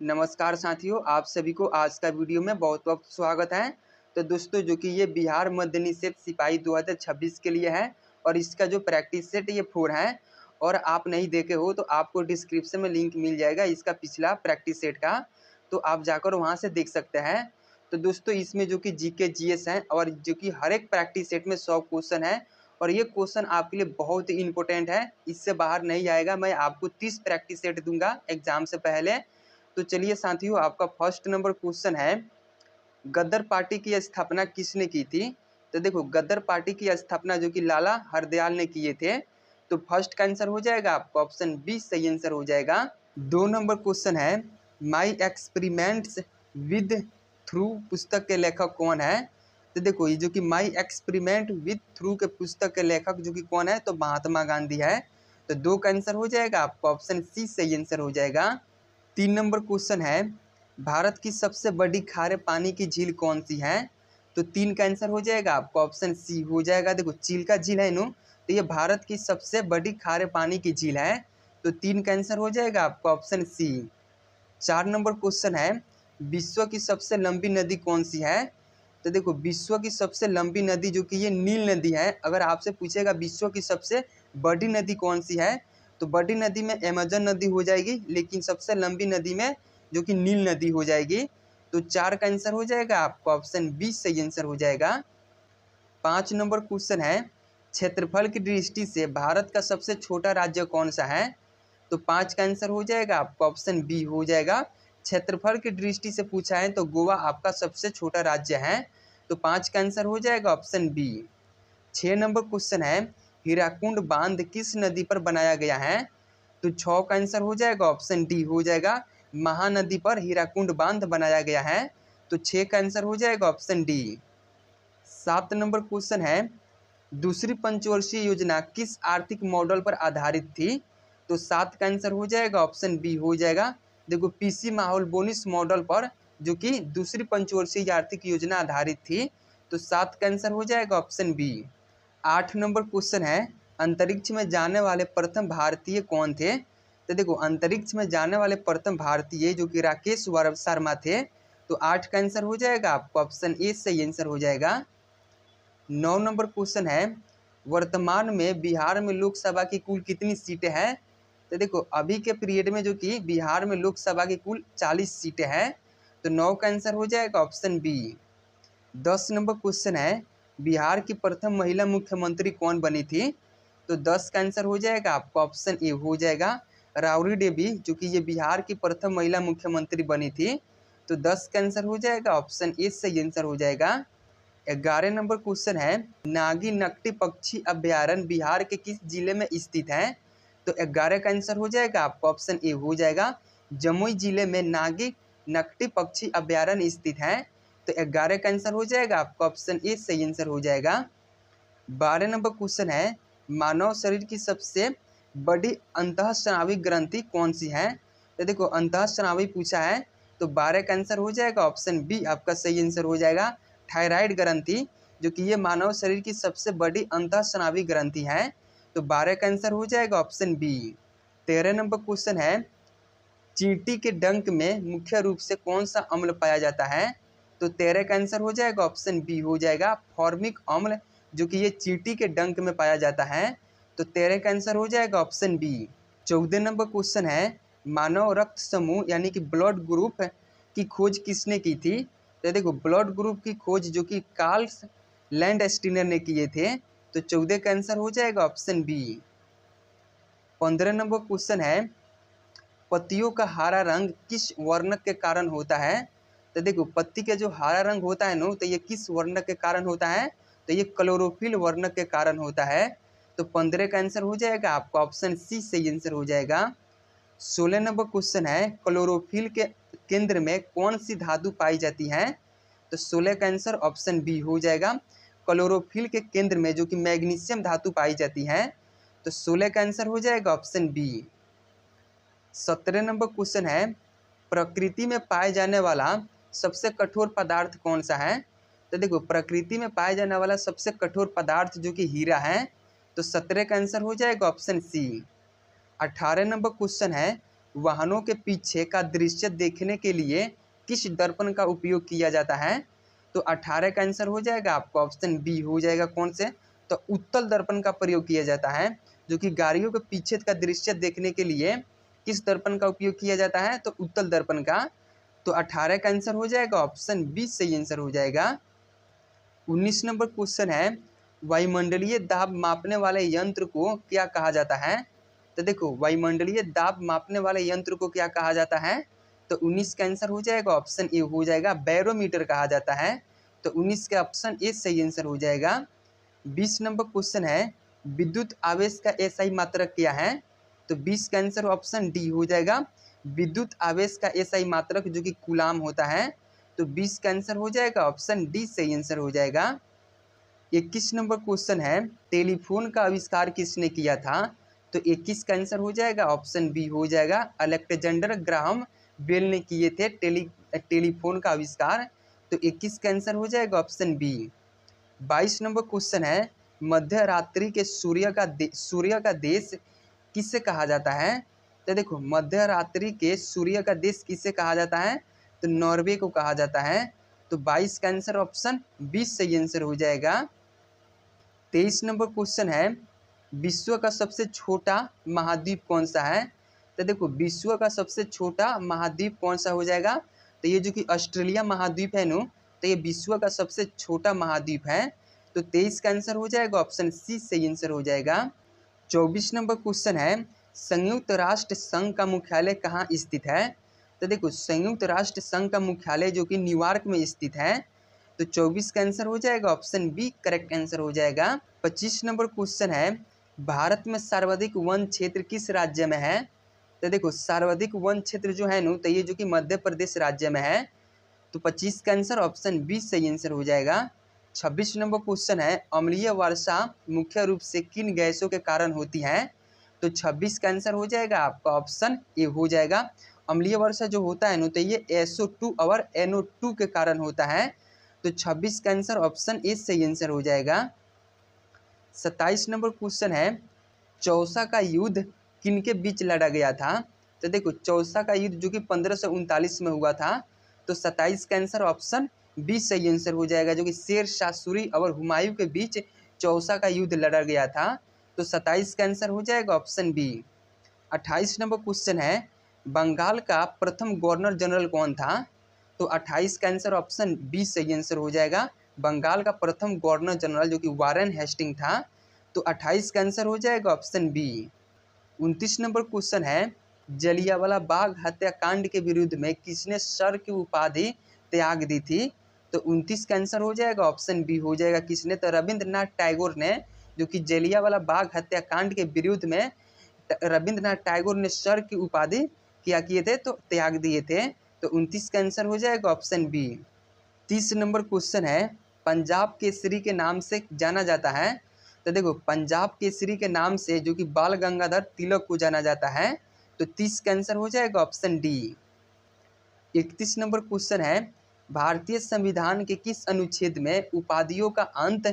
नमस्कार साथियों, आप सभी को आज का वीडियो में बहुत बहुत स्वागत है। तो दोस्तों, जो कि ये बिहार मद्य निषेध सिपाही 2026 के लिए है और इसका जो प्रैक्टिस सेट ये 4 है। और आप नहीं देखे हो तो आपको डिस्क्रिप्शन में लिंक मिल जाएगा इसका पिछला प्रैक्टिस सेट का, तो आप जाकर वहाँ से देख सकते हैं। तो दोस्तों, इसमें जो कि जीके जीएस है और जो कि हर एक प्रैक्टिस सेट में 100 क्वेश्चन है और ये क्वेश्चन आपके लिए बहुत ही इंपॉर्टेंट है, इससे बाहर नहीं आएगा। मैं आपको 30 प्रैक्टिस सेट दूंगा एग्जाम से पहले। तो चलिए साथियों, आपका फर्स्ट नंबर क्वेश्चन है, गदर पार्टी की स्थापना किसने की थी? तो देखो, गदर पार्टी की स्थापना जो कि लाला हरदयाल ने किए थे। तो फर्स्ट का आंसर हो जाएगा आपका ऑप्शन बी सही आंसर हो जाएगा। 2 नंबर क्वेश्चन है, माई एक्सपेरिमेंट्स विद थ्रू पुस्तक के लेखक कौन है? तो देखो, ये जो कि माई एक्सपेरिमेंट विद थ्रू के पुस्तक के लेखक जो कि कौन है, तो महात्मा गांधी है। तो 2 का आंसर हो जाएगा आपका ऑप्शन सी सही आंसर हो जाएगा। 3 नंबर क्वेश्चन है, भारत की सबसे बड़ी खारे पानी की झील कौन सी है? तो 3 का आंसर हो जाएगा आपका ऑप्शन सी हो जाएगा। देखो, चिल्का झील है नो, तो ये भारत की सबसे बड़ी खारे पानी की झील है। तो 3 का आंसर हो जाएगा आपका ऑप्शन सी। 4 नंबर क्वेश्चन है, विश्व की सबसे लंबी नदी कौन सी है? तो देखो, विश्व की सबसे लंबी नदी जो कि ये नील नदी है। अगर आपसे पूछेगा विश्व की सबसे बड़ी नदी कौन सी है, तो बड़ी नदी में अमेजन नदी हो जाएगी, लेकिन सबसे लंबी नदी में जो कि नील नदी हो जाएगी। तो 4 का आंसर हो जाएगा आपका ऑप्शन बी सही आंसर हो जाएगा। 5 नंबर क्वेश्चन है, क्षेत्रफल की दृष्टि से भारत का सबसे छोटा राज्य कौन सा है? तो 5 का आंसर हो जाएगा आपका ऑप्शन बी हो जाएगा। क्षेत्रफल की दृष्टि से पूछा है तो गोवा आपका सबसे छोटा राज्य है। तो 5 का आंसर हो जाएगा ऑप्शन बी। 6 नंबर क्वेश्चन है, हीराकुंड बांध किस नदी पर बनाया गया है? तो 6 का आंसर हो जाएगा ऑप्शन डी हो जाएगा। महानदी पर हीराकुंड बांध बनाया गया है। तो 6 का आंसर हो जाएगा ऑप्शन डी। 7 नंबर क्वेश्चन है, दूसरी पंचवर्षीय योजना किस आर्थिक मॉडल पर आधारित थी? तो 7 का आंसर हो जाएगा ऑप्शन बी हो जाएगा। देखो, पीसी माहौल बोनिस मॉडल पर जो कि दूसरी पंचवर्षीय आर्थिक योजना आधारित थी। तो 7 का आंसर हो जाएगा ऑप्शन बी। 8 नंबर क्वेश्चन है, अंतरिक्ष में जाने वाले प्रथम भारतीय कौन थे? तो देखो, अंतरिक्ष में जाने वाले प्रथम भारतीय जो कि राकेश शर्मा थे। तो 8 का आंसर हो जाएगा आपको ऑप्शन ए सही आंसर हो जाएगा। 9 नंबर क्वेश्चन है, वर्तमान में बिहार में लोकसभा की कुल कितनी सीटें हैं? तो देखो, अभी के पीरियड में जो कि बिहार में लोकसभा की कुल 40 सीटें हैं। तो 9 का आंसर हो जाएगा ऑप्शन बी। 10 नंबर क्वेश्चन है, बिहार की प्रथम महिला मुख्यमंत्री कौन बनी थी? तो 10 का आंसर हो जाएगा आपका ऑप्शन ए हो जाएगा, राबड़ी देवी जो कि ये बिहार की प्रथम महिला मुख्यमंत्री बनी थी। तो 10 का आंसर हो जाएगा ऑप्शन ए सही आंसर हो जाएगा। 11 नंबर क्वेश्चन है, नागी नकटी पक्षी अभ्यारण्य बिहार के किस जिले में स्थित है? तो 11 का आंसर हो जाएगा आपका ऑप्शन ए हो जाएगा, जमुई जिले में नागी नकटी पक्षी अभ्यारण्य स्थित है। तो 11 का आंसर हो जाएगा आपका ऑप्शन ए सही आंसर हो जाएगा। 12 नंबर क्वेश्चन है, मानव शरीर की सबसे बड़ी अंतःस्रावी ग्रंथि कौन सी है? तो देखो, अंतःस्रावी पूछा है तो 12 का आंसर हो जाएगा ऑप्शन बी आपका सही आंसर हो जाएगा, थायराइड ग्रंथि जो कि ये मानव शरीर की सबसे बड़ी अंतःस्रावी ग्रंथि है। तो 12 का आंसर हो जाएगा ऑप्शन बी। 13 नंबर क्वेश्चन है, चींटी के डंक में मुख्य रूप से कौन सा अम्ल पाया जाता है? तो 13 का आंसर हो जाएगा ऑप्शन बी हो जाएगा, फॉर्मिक अम्ल जो कि ये चींटी के डंक में पाया जाता है। तो 13 का आंसर हो जाएगा ऑप्शन बी। 14 नंबर क्वेश्चन है, मानव रक्त समूह यानी कि ब्लड ग्रुप की खोज किसने की थी? तो देखो, ब्लड ग्रुप की खोज जो कि कार्ल लैंडस्टीनर ने किए थे। तो 14 का आंसर हो जाएगा ऑप्शन बी। 15 नंबर क्वेश्चन है, पत्तियों का हरा रंग किस वर्णक के कारण होता है? तो देखो, पत्ती का जो हरा रंग होता है नो, तो ये किस वर्णक के कारण होता है? तो ये क्लोरोफिल वर्णक के कारण होता है। तो 15 का आंसर हो जाएगा आपका ऑप्शन सी सही आंसर हो जाएगा। 16 नंबर क्वेश्चन है, क्लोरोफिल के केंद्र में कौन सी धातु पाई जाती है? तो 16 का आंसर ऑप्शन बी हो जाएगा, क्लोरोफिल के केंद्र में जो कि मैग्नीशियम धातु पाई जाती है। तो 16 का आंसर हो जाएगा ऑप्शन बी। 17 नंबर क्वेश्चन है, प्रकृति में पाए जाने वाला सबसे कठोर पदार्थ कौन सा है? तो देखो, प्रकृति में पाए जाने वाला सबसे कठोर पदार्थ जो कि हीरा है। तो 17 का आंसर हो जाएगा ऑप्शन सी। 18 नंबर क्वेश्चन है, वाहनों के पीछे का दृश्य देखने के लिए किस दर्पण का उपयोग किया जाता है? तो 18 का आंसर हो जाएगा आपका ऑप्शन बी हो जाएगा। कौन से? तो उत्तल दर्पण का प्रयोग किया जाता है, जो कि गाड़ियों के पीछे का दृश्य देखने के लिए किस दर्पण का उपयोग किया जाता है? तो उत्तल दर्पण का। तो 18 का आंसर हो जाएगा ऑप्शन बी सही आंसर हो जाएगा। 19 नंबर क्वेश्चन है, वायुमंडलीय दाब मापने वाले यंत्र को क्या कहा जाता है? तो देखो, वायुमंडलीय दाब मापने वाले यंत्र को क्या कहा जाता है? तो 19 का आंसर हो जाएगा ऑप्शन ए हो जाएगा, बैरोमीटर कहा जाता है। तो 19 का ऑप्शन ए सही आंसर हो जाएगा। 20 नंबर क्वेश्चन है, विद्युत आवेश का एसआई मात्रक क्या है? तो 20 का आंसर ऑप्शन डी हो जाएगा, विद्युत आवेश का एसआई मात्रक जो कि कूलाम होता है। तो 20 का आंसर हो जाएगा ऑप्शन डी सही आंसर हो जाएगा। 21 नंबर क्वेश्चन है, टेलीफोन का आविष्कार किसने किया था? तो 21 का आंसर हो जाएगा ऑप्शन बी हो जाएगा, अलेक्जेंडर ग्राहम बेल ने किए थे टेलीफोन का आविष्कार। तो 21 का आंसर हो जाएगा ऑप्शन बी। 22 नंबर क्वेश्चन है, मध्य रात्रि के सूर्य का देश किसे कहा जाता है? तो देखो, मध्य रात्रि के सूर्य का देश किसे कहा जाता है? तो नॉर्वे को कहा जाता है। तो 22 का आंसर ऑप्शन 20 सही आंसर हो जाएगा। 23 नंबर क्वेश्चन है, विश्व का सबसे छोटा महाद्वीप कौन सा है? तो देखो, विश्व का सबसे छोटा महाद्वीप कौन सा हो जाएगा? तो ये जो कि ऑस्ट्रेलिया महाद्वीप है नो, तो ये विश्व का सबसे छोटा महाद्वीप है। तो 23 का आंसर हो जाएगा ऑप्शन सी सही आंसर हो जाएगा। 24 नंबर क्वेश्चन है, संयुक्त राष्ट्र संघ का मुख्यालय कहाँ स्थित है? तो देखो, संयुक्त राष्ट्र संघ का मुख्यालय जो कि न्यूयॉर्क में स्थित है। तो 24 का आंसर हो जाएगा ऑप्शन बी करेक्ट आंसर हो जाएगा। 25 नंबर क्वेश्चन है, भारत में सर्वाधिक वन क्षेत्र किस राज्य में है? तो देखो, सर्वाधिक वन क्षेत्र जो है नो, तो ये जो कि मध्य प्रदेश राज्य में है। तो 25 का आंसर ऑप्शन बी सही आंसर हो जाएगा। 26 नंबर क्वेश्चन है, अम्लीय वर्षा मुख्य रूप से किन गैसों के कारण होती है? तो 26 का आंसर हो जाएगा आपका ऑप्शन ए हो जाएगा। अम्लीय वर्षा जो होता है ना, तो ये SO2 और NO2 के कारण होता है। तो 26 का आंसर ऑप्शन ए सही आंसर हो जाएगा। 27 नंबर क्वेश्चन है, चौसा का युद्ध किनके बीच लड़ा गया था? तो देखो, चौसा का युद्ध जो कि 1539 में हुआ था। तो 27 का आंसर ऑप्शन बी सही आंसर हो जाएगा, जो कि शेर शाह सूरी और हुमायूं के बीच चौसा का युद्ध लड़ा गया था। तो 27 का आंसर हो जाएगा ऑप्शन बी। 28 नंबर क्वेश्चन है, बंगाल का प्रथम गवर्नर जनरल कौन था? तो 28 का आंसर ऑप्शन बी सही आंसर हो जाएगा, बंगाल का प्रथम गवर्नर जनरल जो कि वारेन हेस्टिंग था। तो 28 का आंसर हो जाएगा ऑप्शन बी। 29 नंबर क्वेश्चन है, जलियांवाला बाग हत्याकांड के विरुद्ध में किसने सर की उपाधि त्याग दी थी? तो 29 का आंसर हो जाएगा ऑप्शन बी हो जाएगा, किसने? तो रविंद्रनाथ टैगोर ने, जो कि जलियांवाला बाग हत्याकांड के विरुद्ध में रविंद्रनाथ टैगोर ने सर की उपाधि क्या किए थे? तो त्याग दिए थे। तो 29 का आंसर हो जाएगा ऑप्शन बी। 30 नंबर क्वेश्चन है, पंजाब केसरी के नाम से जाना जाता है? तो देखो, पंजाब केसरी के नाम से जो कि बाल गंगाधर तिलक को जाना जाता है। तो 30 का आंसर हो जाएगा ऑप्शन डी। 31 नंबर क्वेश्चन है, भारतीय संविधान के किस अनुच्छेद में उपाधियों का अंत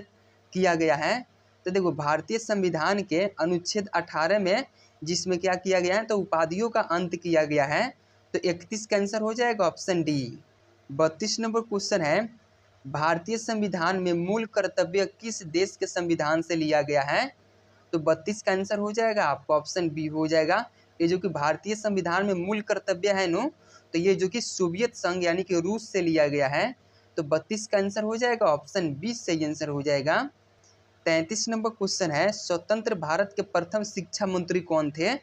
किया गया है? तो देखो, भारतीय संविधान के अनुच्छेद 18 में जिसमें क्या किया गया है? तो उपाधियों का अंत किया गया है। तो 31 का आंसर हो जाएगा ऑप्शन डी। 32 नंबर क्वेश्चन है, भारतीय संविधान में मूल कर्तव्य किस देश के संविधान से लिया गया है? तो 32 का आंसर हो जाएगा आपका ऑप्शन बी हो जाएगा। ये जो कि भारतीय संविधान में मूल कर्तव्य है नो, तो ये जो कि सोवियत संघ यानी कि रूस से लिया गया है। तो 32 का आंसर हो जाएगा ऑप्शन बी सही आंसर हो जाएगा। 33 नंबर क्वेश्चन है, स्वतंत्र भारत के प्रथम शिक्षा मंत्री कौन थे?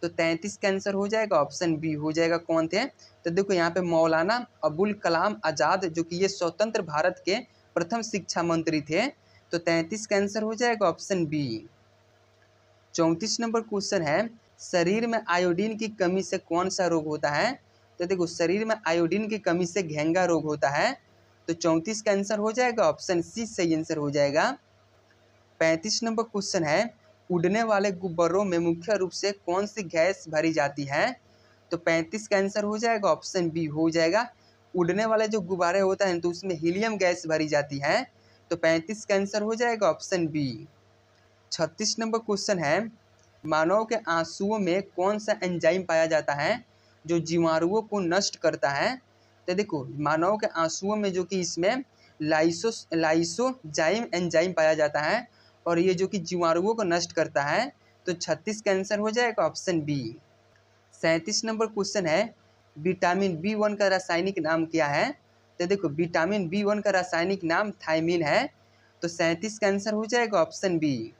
तो 33 का आंसर हो जाएगा ऑप्शन बी हो जाएगा, कौन थे? तो देखो, यहाँ पे मौलाना अबुल कलाम आज़ाद जो कि ये स्वतंत्र भारत के प्रथम शिक्षा मंत्री थे। तो 33 का आंसर हो जाएगा ऑप्शन बी। 34 नंबर क्वेश्चन है, शरीर में आयोडीन की कमी से कौन सा रोग होता है? तो देखो, शरीर में आयोडीन की कमी से घेंगा रोग होता है। तो 34 का आंसर हो जाएगा ऑप्शन सी सही आंसर हो जाएगा। 35 नंबर क्वेश्चन है, उड़ने वाले गुब्बारों में मुख्य रूप से कौन सी गैस भरी जाती है? तो 35 का आंसर हो जाएगा ऑप्शन बी हो जाएगा, उड़ने वाले जो गुब्बारे होता है तो उसमें हीलियम गैस भरी जाती है। तो 35 का आंसर हो जाएगा ऑप्शन बी। 36 नंबर क्वेश्चन है, मानव के आंसुओं में कौन सा एंजाइम पाया जाता है जो जीवाणुओं को नष्ट करता है? तो देखो मानव के आंसुओं में जो कि इसमें लाइसोजाइम एंजाइम पाया जाता है और ये जो कि जीवाणुओं को नष्ट करता है। तो 36 का आंसर हो जाएगा ऑप्शन बी। 37 नंबर क्वेश्चन है, विटामिन B1 का रासायनिक नाम क्या है? तो देखो विटामिन B1 का रासायनिक नाम थायमिन है। तो 37 का आंसर हो जाएगा ऑप्शन बी।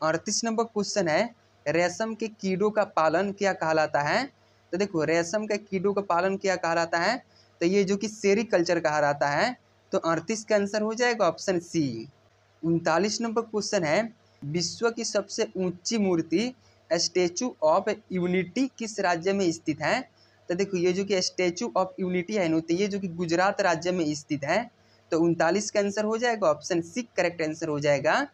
38 नंबर क्वेश्चन है, रेशम के कीड़ों का पालन क्या कहलाता है? तो देखो रेशम के कीड़ों का पालन क्या कहलाता है? तो ये जो कि सेरीकल्चर कहलाता है। तो 38 का आंसर हो जाएगा ऑप्शन सी। 39 नंबर क्वेश्चन है, विश्व की सबसे ऊंची मूर्ति स्टैचू ऑफ यूनिटी किस राज्य में स्थित है? तो देखो ये जो कि स्टैचू ऑफ यूनिटी है ना, तो ये जो कि गुजरात राज्य में स्थित है। तो 39 का आंसर हो जाएगा ऑप्शन सी करेक्ट आंसर हो जाएगा।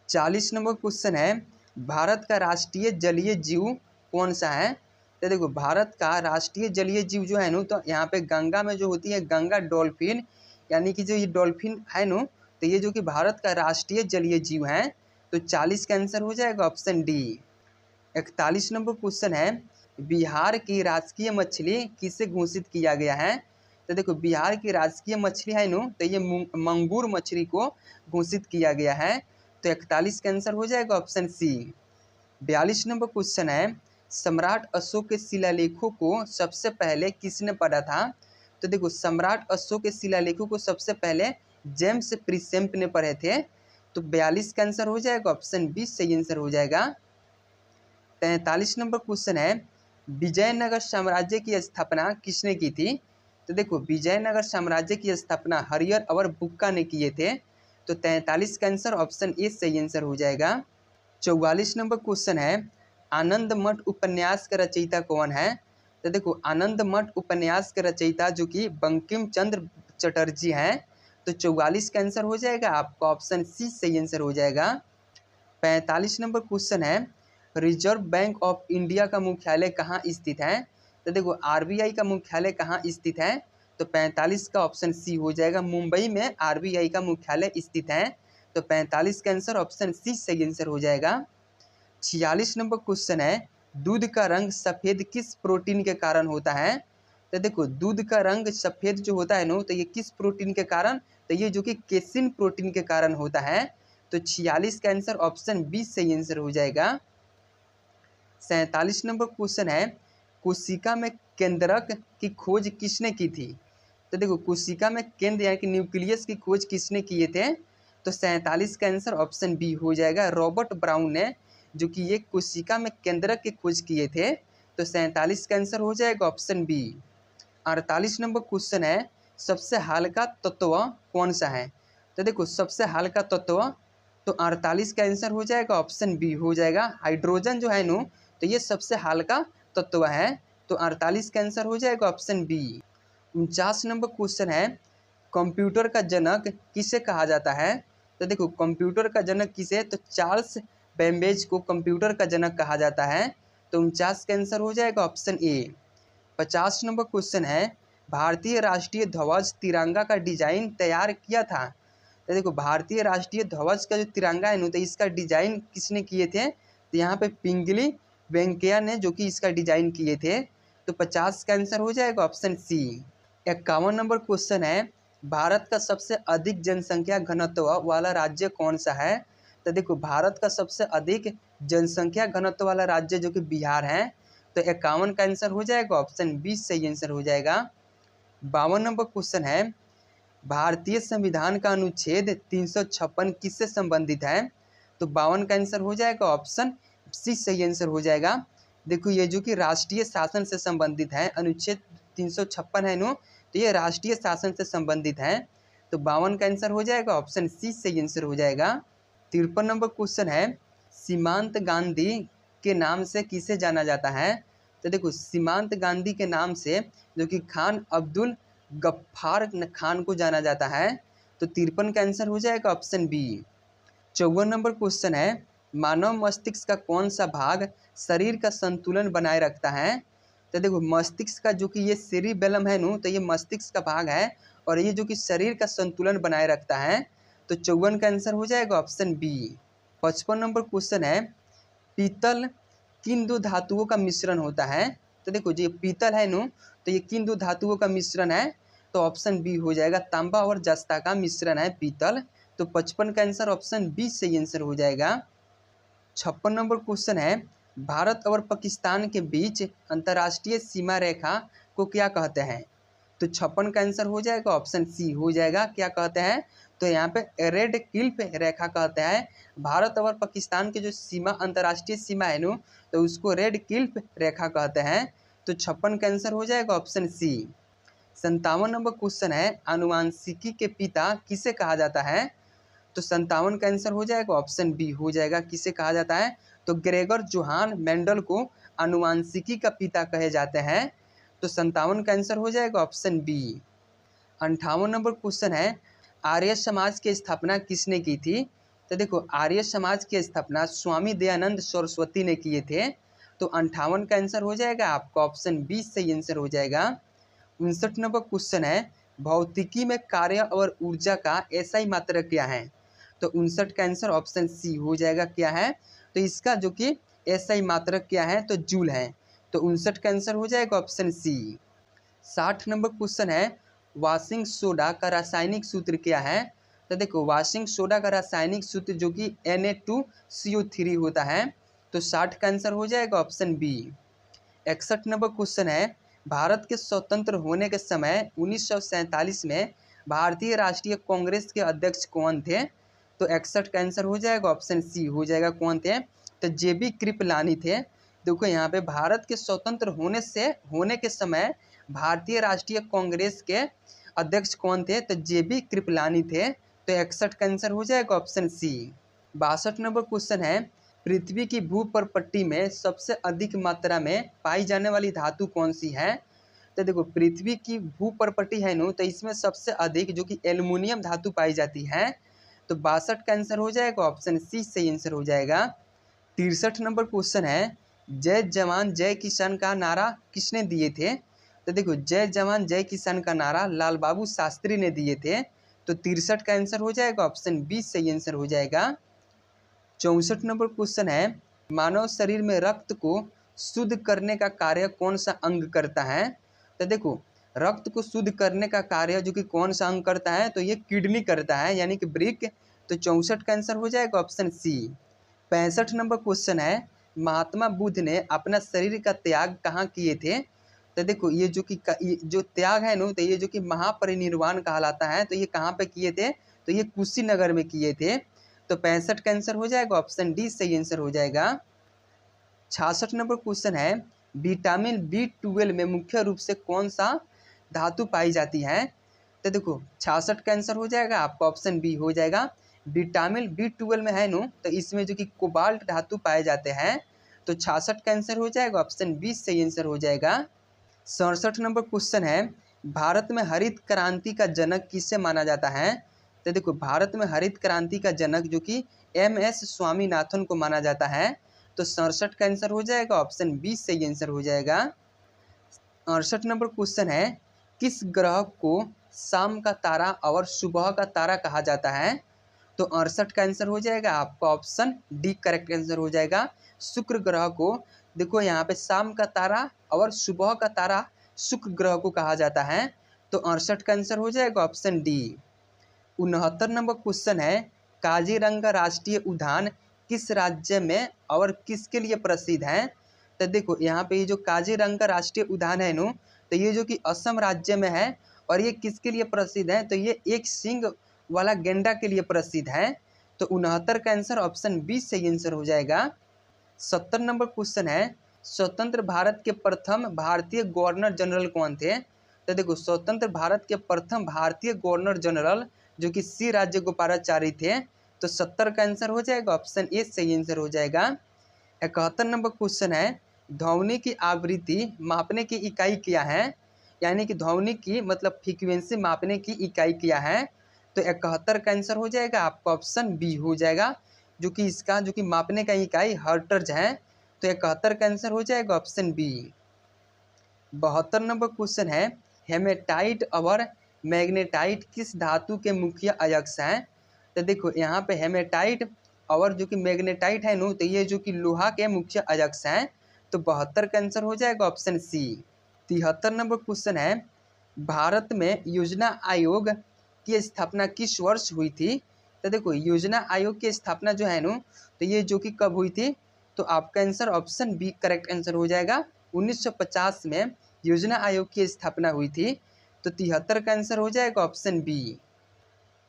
40 नंबर क्वेश्चन है, भारत का राष्ट्रीय जलीय जीव कौन सा है? तो देखो भारत का राष्ट्रीय जलीय जीव जो है ना, तो यहाँ पे गंगा में जो होती है गंगा डॉल्फिन, यानी कि जो ये डॉल्फिन है ना, तो ये जो कि भारत का राष्ट्रीय जलीय जीव है। तो 40 का आंसर हो जाएगा ऑप्शन डी। 41 नंबर क्वेश्चन है, बिहार की राजकीय मछली किसे घोषित किया गया है? तो देखो बिहार की राजकीय मछली है ना, तो ये मंगूर मछली को घोषित किया गया है। तो 41 का आंसर हो जाएगा ऑप्शन सी। 42 नंबर क्वेश्चन है, सम्राट अशोक के शिलालेखों को सबसे पहले किसने पढ़ा था? तो देखो सम्राट अशोक के शिलालेखों को सबसे पहले जेम्स प्रिसेम्प ने पढ़े थे। तो 42 का आंसर हो जाएगा ऑप्शन बी सही आंसर हो जाएगा। 43 नंबर क्वेश्चन है, विजयनगर साम्राज्य की स्थापना किसने की थी? तो देखो विजयनगर साम्राज्य की स्थापना हरिहर अवर बुक्का ने किए थे। तो 43 का आंसर ऑप्शन ए सही आंसर हो जाएगा। 44 नंबर क्वेश्चन है, आनंद मठ उपन्यास का रचयिता कौन है? तो देखो आनंद मठ उपन्यास का रचयिता जो कि बंकिम चंद्र चटर्जी हैं। तो 44 का आंसर हो जाएगा आपका ऑप्शन सी सही आंसर हो जाएगा। 45 नंबर क्वेश्चन है, रिजर्व बैंक ऑफ इंडिया का मुख्यालय कहाँ स्थित है? तो देखो आरबीआई का मुख्यालय कहाँ स्थित है? तो 45 का ऑप्शन सी हो जाएगा, मुंबई में आरबीआई का मुख्यालय स्थित है। तो 45 का आंसर ऑप्शन सी सही आंसर हो जाएगा। 46 नंबर क्वेश्चन है, दूध का रंग सफ़ेद किस प्रोटीन के कारण होता है? तो देखो दूध का रंग सफ़ेद जो होता है ना, तो ये किस प्रोटीन के कारण? तो ये जो कि केसिन प्रोटीन के कारण होता है। तो 46 का आंसर ऑप्शन बी सही आंसर हो जाएगा। 47 नंबर क्वेश्चन है, कोशिका में केंद्रक की खोज किसने की थी? तो देखो कोशिका में केंद्र यानी कि न्यूक्लियस की खोज किसने किए थे? तो 47 का आंसर ऑप्शन बी हो जाएगा, रॉबर्ट ब्राउन ने जो कि ये कोशिका में केंद्रक की खोज किए थे। तो 47 का आंसर हो जाएगा ऑप्शन बी। 48 नंबर क्वेश्चन है, सबसे हल्का तत्व कौन सा है? तो देखो सबसे हल्का तत्व, तो 48 का आंसर हो जाएगा ऑप्शन बी हो जाएगा, हाइड्रोजन जो है नो, तो ये सबसे हल्का तत्व है। तो 48 का आंसर हो जाएगा ऑप्शन बी। 49 नंबर क्वेश्चन है, कंप्यूटर का जनक किसे कहा जाता है? तो देखो कंप्यूटर का जनक किसे? तो चार्ल्स बैबेज को कंप्यूटर का जनक कहा जाता है। तो 49 का आंसर हो जाएगा ऑप्शन ए। 50 नंबर क्वेश्चन है, भारतीय राष्ट्रीय ध्वज तिरंगा का डिजाइन तैयार किया था? तो देखो भारतीय राष्ट्रीय ध्वज का जो तिरंगा है ना, तो इसका डिजाइन किसने किए थे? तो यहाँ पे पिंगली वेंकैया ने जो कि इसका डिजाइन किए थे। तो 50 का आंसर हो जाएगा ऑप्शन सी। 51 नंबर क्वेश्चन है, भारत का सबसे अधिक जनसंख्या घनत्व वाला राज्य कौन सा है? तो देखो भारत का सबसे अधिक जनसंख्या घनत्व वाला राज्य जो कि बिहार है। तो 51 का आंसर हो जाएगा ऑप्शन बी सही आंसर हो जाएगा। 52 नंबर क्वेश्चन है, भारतीय संविधान का अनुच्छेद 356 किससे संबंधित है? तो 52 का आंसर हो जाएगा ऑप्शन सी सही आंसर हो जाएगा। देखो ये जो कि राष्ट्रीय शासन से संबंधित है, अनुच्छेद 356 है नो, तो ये राष्ट्रीय शासन से संबंधित है। तो 52 का आंसर हो जाएगा ऑप्शन सी सही आंसर हो जाएगा। 53 नंबर क्वेश्चन है, सीमांत गांधी के नाम से किसे जाना जाता है? तो देखो सीमांत गांधी के नाम से जो कि खान अब्दुल गफ्फार खान को जाना जाता है। तो 53 का आंसर हो जाएगा ऑप्शन बी। 54 नंबर क्वेश्चन है, मानव मस्तिष्क का कौन सा भाग शरीर का संतुलन बनाए रखता है? तो देखो मस्तिष्क का जो कि ये सेरिबेलम है नो, तो ये मस्तिष्क का भाग है और ये जो कि शरीर का संतुलन बनाए रखता है। तो 54 का आंसर हो जाएगा ऑप्शन बी। 55 नंबर क्वेश्चन है, पीतल किन दो धातुओं का मिश्रण होता है? तो देखो जो ये पीतल है नु, तो ये किन दो धातुओं का मिश्रण है? तो ऑप्शन बी हो जाएगा, तांबा और जस्ता का मिश्रण है पीतल। तो 55 का आंसर ऑप्शन बी सही आंसर हो जाएगा। 56 नंबर क्वेश्चन है, भारत और पाकिस्तान के बीच अंतर्राष्ट्रीय सीमा रेखा को क्या कहते हैं? तो 56 का आंसर हो जाएगा ऑप्शन सी हो जाएगा, क्या कहते हैं? तो यहाँ पे रेड क्लिफ रेखा कहते हैं। भारत और पाकिस्तान की जो सीमा अंतर्राष्ट्रीय सीमा है नु, तो उसको रेड क्लिफ रेखा कहते हैं। तो 56 का आंसर हो जाएगा ऑप्शन सी। 57 नंबर क्वेश्चन है, आनुवांशिकी के पिता किसे कहा जाता है? तो 57 का आंसर हो जाएगा ऑप्शन बी हो जाएगा, किसे कहा जाता है? तो ग्रेगर जोहान मेंडल को आनुवांशिकी का पिता कहे जाते हैं। तो 57 का आंसर हो जाएगा ऑप्शन बी। 58 नंबर क्वेश्चन है, आर्य समाज की स्थापना किसने की थी? तो देखो आर्य समाज की स्थापना स्वामी दयानंद सरस्वती ने किए थे। तो 58 का आंसर हो जाएगा आपका ऑप्शन बी सही आंसर हो जाएगा। 59 नंबर क्वेश्चन है, भौतिकी में कार्य और ऊर्जा का एसआई मात्रक क्या है? तो 59 का आंसर ऑप्शन सी हो जाएगा, क्या है? तो इसका जो कि एसआई मात्रक क्या है? तो जूल है। तो 59 का आंसर हो जाएगा ऑप्शन सी। 60 नंबर क्वेश्चन है, वाशिंग सोडा का रासायनिक सूत्र क्या है? तो देखो वाशिंग सोडा का रासायनिक सूत्र जो कि Na2CO3 होता है। तो 60 का आंसर हो जाएगा ऑप्शन बी। 61 नंबर क्वेश्चन है, भारत के स्वतंत्र होने के समय 1947 में भारतीय राष्ट्रीय कांग्रेस के अध्यक्ष कौन थे? तो 61 का आंसर हो जाएगा ऑप्शन सी हो जाएगा, कौन थे? तो JB कृपलानी थे। देखो यहाँ पे भारत के स्वतंत्र होने के समय भारतीय राष्ट्रीय कांग्रेस के अध्यक्ष कौन थे? तो JB कृपलानी थे। तो 61 का आंसर हो जाएगा ऑप्शन सी। 62 नंबर क्वेश्चन है, पृथ्वी की भूपर्पट्टी में सबसे अधिक मात्रा में पाई जाने वाली धातु कौन सी है? तो देखो पृथ्वी की भूपर्पट्टी है नु, तो इसमें सबसे अधिक जो कि एल्युमिनियम धातु पाई जाती है। तो 62 का आंसर हो जाएगा ऑप्शन सी सही आंसर हो जाएगा। 63 नंबर क्वेश्चन है, जय जवान जय किसान का नारा किसने दिए थे? तो देखो जय जवान जय किसान का नारा लाल बहादुर शास्त्री ने दिए थे। तो 63 का आंसर हो जाएगा ऑप्शन बी सही आंसर हो जाएगा। 64 नंबर क्वेश्चन है, मानव शरीर में रक्त को शुद्ध करने का कार्य कौन सा अंग करता है? तो देखो रक्त को शुद्ध करने का कार्य जो कि कौन सा अंग करता है? तो ये किडनी करता है, यानी कि ब्रिक। तो 64 का आंसर हो जाएगा ऑप्शन सी। 65 नंबर क्वेश्चन है, महात्मा बुद्ध ने अपना शरीर का त्याग कहाँ किए थे? तो देखो ये जो त्याग है नो, तो ये जो कि महापरिनिर्वाण कहलाता है। तो ये कहाँ पे किए थे? तो ये कुशीनगर में किए थे। तो 65 का आंसर हो जाएगा ऑप्शन डी सही आंसर हो जाएगा। 66 नंबर क्वेश्चन है, विटामिन B12 में मुख्य रूप से कौन सा धातु पाई जाती है? तो देखो 66 का आंसर हो जाएगा आपका ऑप्शन बी हो जाएगा। विटामिन B12 में है नो, तो इसमें जो कि कोबाल्ट धातु पाए जाते हैं। तो 66 का आंसर हो जाएगा ऑप्शन बी सही आंसर हो जाएगा। 67 नंबर क्वेश्चन है, भारत में हरित क्रांति का जनक किसे माना जाता है? तो देखो भारत में हरित क्रांति का जनक जो कि MS स्वामीनाथन को माना जाता है। तो 67 का आंसर हो जाएगा ऑप्शन बी सही आंसर हो जाएगा। 68 नंबर क्वेश्चन है, किस ग्रह को शाम का तारा और सुबह का तारा कहा जाता है? तो 68 का आंसर हो जाएगा आपका ऑप्शन डी करेक्ट आंसर हो जाएगा। शुक्र ग्रह को देखो यहाँ पे शाम का तारा और सुबह का तारा शुक्र ग्रह को कहा जाता है। तो 68 का आंसर हो जाएगा ऑप्शन डी। 69 नंबर क्वेश्चन है, काजीरंगा राष्ट्रीय उद्यान किस राज्य में और किसके लिए प्रसिद्ध है? तो देखो यहाँ पे ये जो काजीरंगा राष्ट्रीय उद्यान है नो, तो ये जो कि असम राज्य में है। और ये किसके लिए प्रसिद्ध है? तो ये एक सींग वाला गेंडा के लिए प्रसिद्ध है। तो 69 का आंसर ऑप्शन बी सही आंसर हो जाएगा। 70 नंबर क्वेश्चन है, स्वतंत्र भारत के प्रथम भारतीय गवर्नर जनरल कौन थे? तो देखो स्वतंत्र भारत के प्रथम भारतीय गवर्नर जनरल जो कि सी राज्यगोपालाचारी थे। तो 70 का आंसर हो जाएगा ऑप्शन ए सही आंसर हो जाएगा। 71 नंबर क्वेश्चन है, ध्वनि की आवृत्ति मापने की इकाई क्या है? यानी कि ध्वनि की मतलब फ्रीक्वेंसी मापने की इकाई क्या है? तो 71 का आंसर हो जाएगा आपका ऑप्शन बी हो जाएगा, जो कि इसका जो कि मापने का इकाई हर्ट्ज है। तो 71 का आंसर हो जाएगा ऑप्शन बी। 72 नंबर क्वेश्चन है, हेमेटाइट और मैग्नेटाइट किस धातु के मुख्य अयस्क हैं? तो देखो यहाँ पे हेमेटाइट और जो कि मैग्नेटाइट है नु, तो ये जो कि लोहा के मुख्य अयस्क हैं। तो 72 का आंसर हो जाएगा ऑप्शन सी। 73 नंबर क्वेश्चन है, भारत में योजना आयोग की स्थापना किस वर्ष हुई थी? तो देखो योजना आयोग की स्थापना जो है नु, तो ये जो कि कब हुई थी? तो आपका answer option B correct answer हो जाएगा। 1950 में योजना आयोग की स्थापना हुई थी। तो 73 का आंसर हो जाएगा ऑप्शन बी।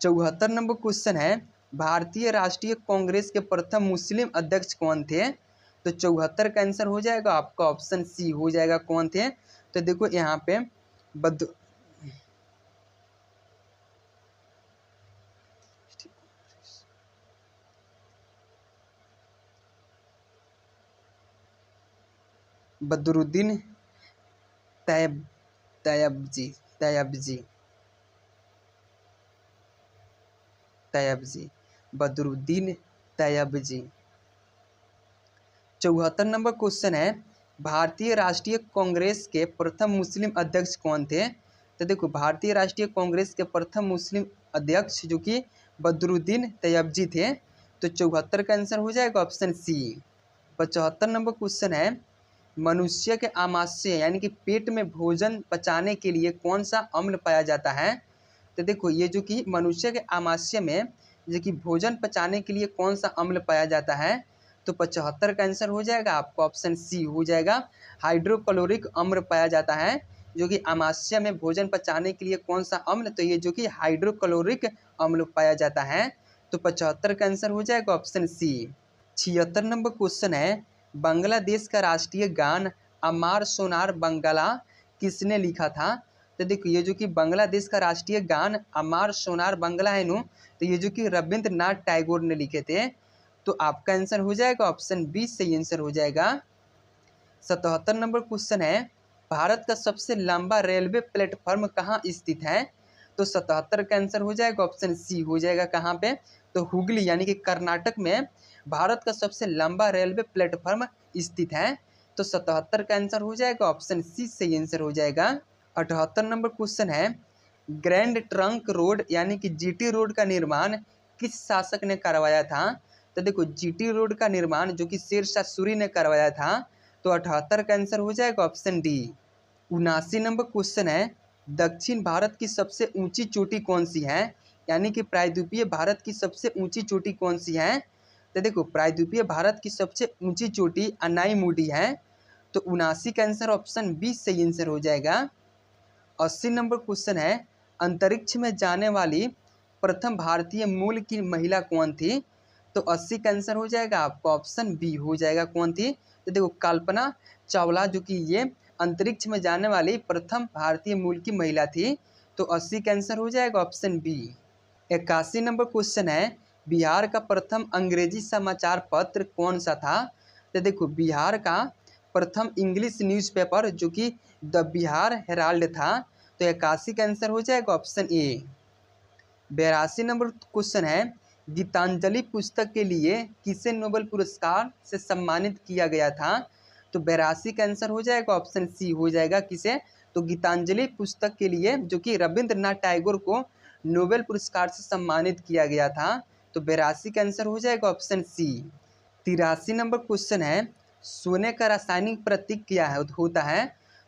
74 नंबर क्वेश्चन है, भारतीय राष्ट्रीय कांग्रेस के प्रथम मुस्लिम अध्यक्ष कौन थे? तो 74 का आंसर हो जाएगा आपका ऑप्शन सी हो जाएगा, कौन थे? तो देखो यहाँ पे बदरुद्दीन तैयब तैयबजी तैयबजी तैयबजी बदरुद्दीन तैयबजी। 74 नंबर क्वेश्चन है, भारतीय राष्ट्रीय कांग्रेस के प्रथम मुस्लिम अध्यक्ष कौन थे? तो देखो भारतीय राष्ट्रीय कांग्रेस के प्रथम मुस्लिम अध्यक्ष जो कि बदरुद्दीन तैयबजी थे। तो 74 का आंसर हो जाएगा ऑप्शन सी। 75 नंबर क्वेश्चन है, मनुष्य के आमाशय यानी कि पेट में भोजन पचाने के लिए कौन सा अम्ल पाया जाता है? तो देखो ये जो कि मनुष्य के आमाशय में जो कि भोजन पचाने के लिए कौन सा अम्ल पाया जाता है? तो 75 का आंसर हो जाएगा आपका ऑप्शन सी हो जाएगा, हाइड्रोक्लोरिक अम्ल पाया जाता है जो कि आमाशय में भोजन पचाने के लिए कौन सा अम्ल? तो ये जो कि हाइड्रोक्लोरिक अम्ल पाया जाता है। तो 75 का आंसर हो जाएगा ऑप्शन सी। 76 नंबर क्वेश्चन है, बांग्लादेश का राष्ट्रीय गान अमार सोनार बंगला किसने लिखा था? तो देखो ये जो कि बांग्लादेश का राष्ट्रीय गान अमार सोनार बंगला है नु, तो ये जो कि रविंद्रनाथ टैगोर ने लिखे थे। तो आपका आंसर हो जाएगा ऑप्शन बी सही आंसर हो जाएगा। 77 नंबर क्वेश्चन है, भारत का सबसे लंबा रेलवे प्लेटफॉर्म कहाँ स्थित है? तो 77 का आंसर हो जाएगा ऑप्शन सी हो जाएगा, कहाँ पे? तो हुगली यानी कि कर्नाटक में भारत का सबसे लंबा रेलवे प्लेटफॉर्म स्थित है। तो 77 का आंसर हो जाएगा ऑप्शन सी सही आंसर हो जाएगा। 78 नंबर क्वेश्चन है, ग्रैंड ट्रंक रोड यानी कि जीटी रोड का निर्माण किस शासक ने करवाया था? तो देखो जीटी रोड का निर्माण जो कि शेरशाह सूरी ने करवाया था। तो 78 का आंसर हो जाएगा ऑप्शन डी। 79 नंबर क्वेश्चन है, दक्षिण भारत की सबसे ऊंची चोटी कौन सी है? यानी कि प्रायद्वीपीय भारत की सबसे ऊंची चोटी कौन सी है? तो देखो प्रायद्वीपीय भारत की सबसे ऊंची चोटी अनाईमुडी है। तो 79 का आंसर ऑप्शन बी सही आंसर हो जाएगा। 80 नंबर क्वेश्चन है, अंतरिक्ष में जाने वाली प्रथम भारतीय मूल की महिला कौन थी? तो 80 का आंसर हो जाएगा आपका ऑप्शन बी हो जाएगा, कौन थी? तो देखो कल्पना चावला जो कि ये अंतरिक्ष में जाने वाली प्रथम भारतीय मूल की महिला थी। तो 80 का आंसर हो जाएगा ऑप्शन बी। 81 नंबर क्वेश्चन है, बिहार का प्रथम अंग्रेजी समाचार पत्र कौन सा था? तो देखो बिहार का प्रथम इंग्लिश न्यूज़पेपर जो कि द बिहार हेराल्ड था। तो 81 का आंसर हो जाएगा ऑप्शन ए। 82 नंबर क्वेश्चन है, गीतांजलि पुस्तक के लिए किसे नोबेल पुरस्कार से सम्मानित किया गया था? तो 82 का आंसर हो जाएगा ऑप्शन सी हो जाएगा, किसे? तो गीतांजलि पुस्तक के लिए जो कि रविंद्रनाथ टैगोर को नोबेल पुरस्कार से सम्मानित किया गया था। तो 82 का आंसर हो जाएगा ऑप्शन सी। 83 नंबर क्वेश्चन है, सोने का रासायनिक प्रतीक क्या है होता है?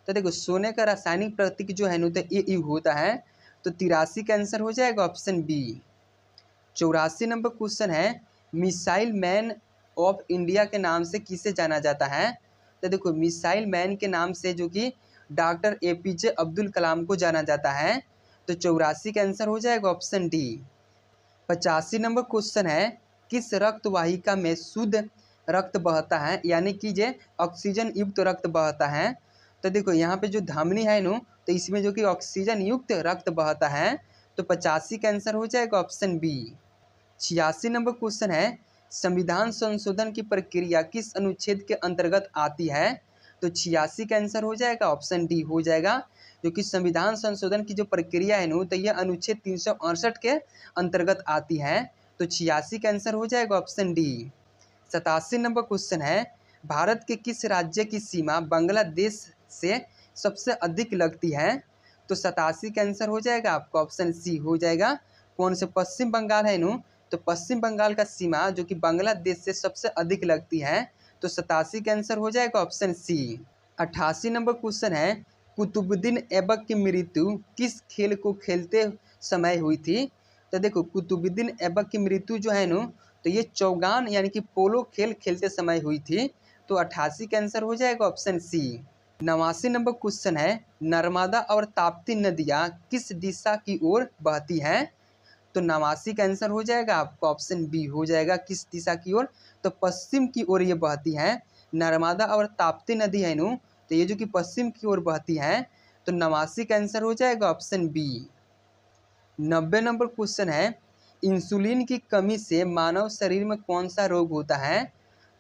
तो देखो सोने का रासायनिक प्रतीक जो है ना, तो ए होता है। तो 83 का आंसर हो जाएगा ऑप्शन बी। 84 नंबर क्वेश्चन है, मिसाइल मैन ऑफ इंडिया के नाम से किसे जाना जाता है? तो देखो मिसाइल मैन के नाम से जो कि डॉक्टर एपीजे अब्दुल कलाम को जाना जाता है। तो 84 का आंसर हो जाएगा ऑप्शन डी। 85 नंबर क्वेश्चन है, किस रक्त वाहिका में शुद्ध रक्त बहता है यानी कि जे ऑक्सीजन युक्त रक्त बहता है? तो देखो यहाँ पे जो धमनी है नु, तो इसमें जो कि ऑक्सीजन युक्त रक्त बहता है। तो 85 का आंसर हो जाएगा ऑप्शन बी। 86 नंबर क्वेश्चन है, संविधान संशोधन की प्रक्रिया किस अनुच्छेद के अंतर्गत आती है? तो 86 का आंसर हो जाएगा ऑप्शन डी हो जाएगा, जो कि संविधान संशोधन की जो प्रक्रिया है नु, तो यह अनुच्छेद 368 के अंतर्गत आती है। तो 86 का आंसर हो जाएगा ऑप्शन डी। 87 नंबर क्वेश्चन है, भारत के किस राज्य की सीमा बांग्लादेश से सबसे अधिक लगती है? तो 87 का आंसर हो जाएगा आपका ऑप्शन सी हो जाएगा, कौन से? पश्चिम बंगाल है नु, तो पश्चिम बंगाल का सीमा जो कि बांग्लादेश से सबसे अधिक लगती है, तो 87 का आंसर हो जाएगा ऑप्शन सी। 88 नंबर क्वेश्चन है, कुतुबुद्दीन ऐबक की मृत्यु किस खेल को खेलते समय हुई थी? तो देखो कुतुबुद्दीन ऐबक की मृत्यु जो है ना, तो ये चौगान यानी कि पोलो खेल खेलते समय हुई थी। तो 88 का आंसर हो जाएगा ऑप्शन सी। 89 नंबर क्वेश्चन है, नर्मदा और ताप्ती नदियाँ किस दिशा की ओर बहती हैं? तो 89 का आंसर हो जाएगा आपका ऑप्शन बी हो जाएगा, किस दिशा की ओर? तो पश्चिम की ओर ये बहती हैं। नर्मदा और ताप्ती नदी है नु, तो ये जो कि पश्चिम की ओर बहती हैं। तो 89 का आंसर हो जाएगा ऑप्शन बी। 90 नंबर क्वेश्चन है, इंसुलिन की कमी से मानव शरीर में कौन सा रोग होता है?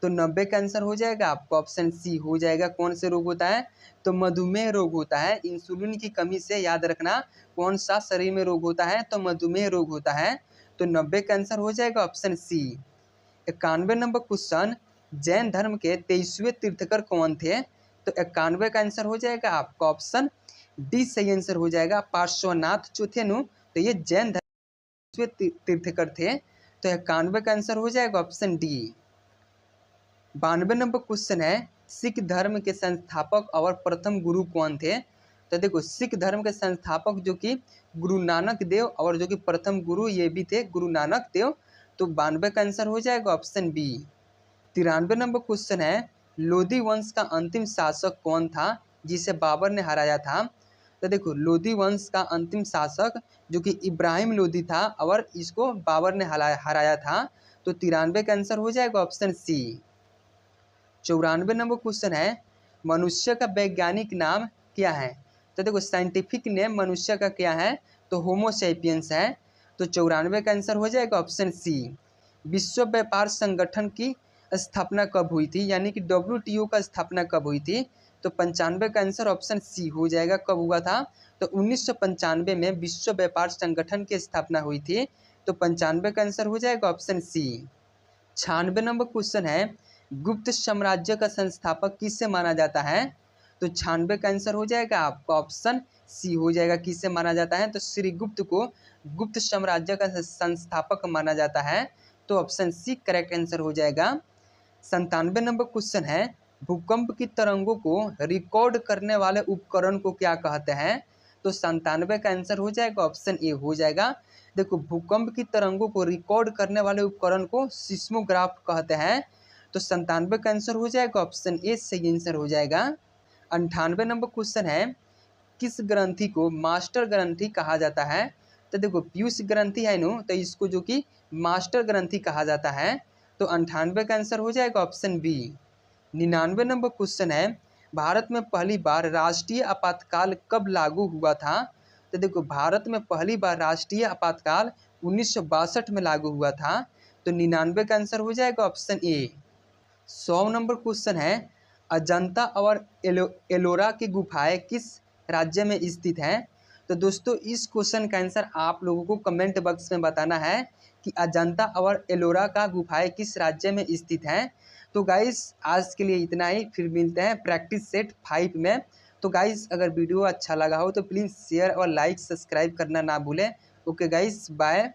तो 90 का आंसर हो जाएगा आपका ऑप्शन सी हो जाएगा, कौन से रोग होता है? तो मधुमेह रोग होता है। इंसुलिन की कमी से याद रखना कौन सा शरीर में रोग होता है, तो मधुमेह रोग होता है। तो 90 का आंसर हो जाएगा ऑप्शन सी। 91 नंबर क्वेश्चन, जैन धर्म के 23वें तीर्थकर कौन थे? तो 91 का आंसर हो जाएगा आपका ऑप्शन डी सही आंसर हो जाएगा। पार्श्वनाथ जो थे नु, तो ये जैन धर्म के तीर्थकर थे। तो 91 का आंसर हो जाएगा ऑप्शन डी। 92 नंबर क्वेश्चन है, सिख धर्म के संस्थापक और प्रथम गुरु कौन थे? तो देखो सिख धर्म के संस्थापक जो कि गुरु नानक देव और जो कि प्रथम गुरु ये भी थे गुरु नानक देव। तो 92 का आंसर हो जाएगा ऑप्शन बी। 93 नंबर क्वेश्चन है, लोधी वंश का अंतिम शासक कौन था जिसे बाबर ने हराया था? तो देखो लोधी वंश का अंतिम शासक जो कि इब्राहिम लोधी था और इसको बाबर ने हराया था। तो 93 का आंसर हो जाएगा ऑप्शन सी। 94 नंबर क्वेश्चन है, मनुष्य का वैज्ञानिक नाम क्या है? तो देखो साइंटिफिक नेम मनुष्य का क्या है? तो होमो सैपियंस है। तो 94 का आंसर हो जाएगा ऑप्शन सी। विश्व व्यापार संगठन की स्थापना कब हुई थी, यानी कि WTO का स्थापना कब हुई थी? तो 95 का आंसर ऑप्शन सी हो जाएगा, कब हुआ था? तो 1995 में विश्व व्यापार संगठन की स्थापना हुई थी। तो 95 का आंसर हो जाएगा ऑप्शन सी। 96 नंबर क्वेश्चन है, गुप्त साम्राज्य का संस्थापक किससे माना जाता है? तो 96 का आंसर हो जाएगा आपका ऑप्शन सी हो जाएगा, किससे माना जाता है? तो श्रीगुप्त को गुप्त साम्राज्य का संस्थापक माना जाता है। तो ऑप्शन सी करेक्ट आंसर हो जाएगा। 97 नंबर क्वेश्चन है, भूकंप की तरंगों को रिकॉर्ड करने वाले उपकरण को क्या कहते हैं? तो 97 का आंसर हो जाएगा ऑप्शन ए हो जाएगा। देखो भूकंप की तरंगों को रिकॉर्ड करने वाले उपकरण को सिस्मोग्राफ कहते हैं। तो 97 का आंसर हो जाएगा ऑप्शन ए सही आंसर हो जाएगा। 98 नंबर क्वेश्चन है, किस ग्रंथि को मास्टर ग्रंथि कहा जाता है? तो देखो पीयूष ग्रंथि है नो, तो इसको जो कि मास्टर ग्रंथि कहा जाता है। तो 98 का आंसर हो जाएगा ऑप्शन बी। 99 नंबर क्वेश्चन है, भारत में पहली बार राष्ट्रीय आपातकाल कब लागू हुआ था? तो देखो भारत में पहली बार राष्ट्रीय आपातकाल 1962 में लागू हुआ था। तो 99 का आंसर हो जाएगा ऑप्शन ए। 100 नंबर क्वेश्चन है, अजंता और एलोरा की गुफाएं किस राज्य में स्थित हैं? तो दोस्तों इस क्वेश्चन का आंसर आप लोगों को कमेंट बॉक्स में बताना है कि अजंता और एलोरा का गुफाएं किस राज्य में स्थित हैं। तो गाइस आज के लिए इतना ही, फिर मिलते हैं प्रैक्टिस सेट 5 में। तो गाइस अगर वीडियो अच्छा लगा हो तो प्लीज़ शेयर और लाइक सब्सक्राइब करना ना भूलें। Okay guys bye.